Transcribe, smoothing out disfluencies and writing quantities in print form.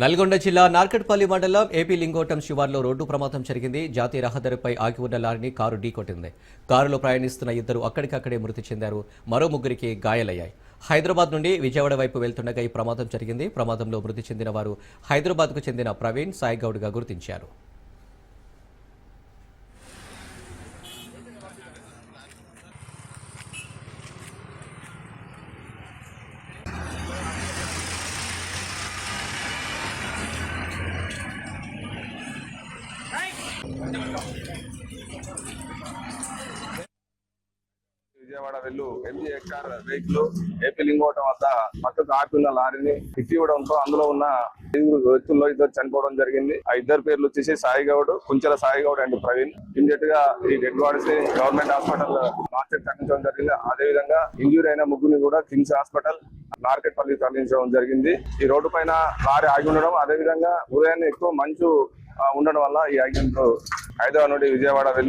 నల్గొండ జిల్లా నార్కట్పల్లి మండలం AP Lingotam శివార్లో road ప్రమాదం జరిగింది. జాతీయ రహదారిపై ఆగి ఉన్న లారీని కారు ఢీకొట్టింది. కారులో ప్రయాణిస్తున్న ఇద్దరు అక్కడికక్కడే మృతి చెందారు. మరో ముగ్గురికి గాయాలయ్యాయి. హైదరాబాద్ నుండి విజయవాడ వైపు వెళ్తుండగా ఈ ప్రమాదం జరిగింది. ప్రమాదంలో మృతి చెందిన వారు హైదరాబాద్కు చెందిన ప్రవీణ్ సాయిగౌడ్గా గుర్తించారు. విజయవాడ వెళ్ళు MG-XR వెహికల్ ఏపీ లింగోటం వద్ద పక్కకు ఆపి ఉన్న లారీని ఇవ్వడంతో అందులో ఉన్న వ్యక్తుల్లో ఇద్దరు చనిపోవడం జరిగింది. ఆ ఇద్దరు పేర్లు వచ్చేసి సాయిగౌడ్, కుంచెల సాయిగౌడ్ అండ్ ప్రవీణ్. ఇమీడియట్ గా ఈ dead bodies government hospital market తరలించడం జరిగింది. అదేవిధంగా ఇంజూరీ అయిన ముగ్గురిని కూడా కిమ్స్ హాస్పిటల్ నార్కట్పల్లి తరలించడం జరిగింది. ఈ రోడ్డు పైన లారీ ఆగి ఉండడం, అదేవిధంగా ఉదయాన్నే ఎక్కువ మంచు ఉండడం వల్ల ఈ యాక్సిడెంట్ హైదరాబాద్ నుండి విజయవాడ వెళ్ళు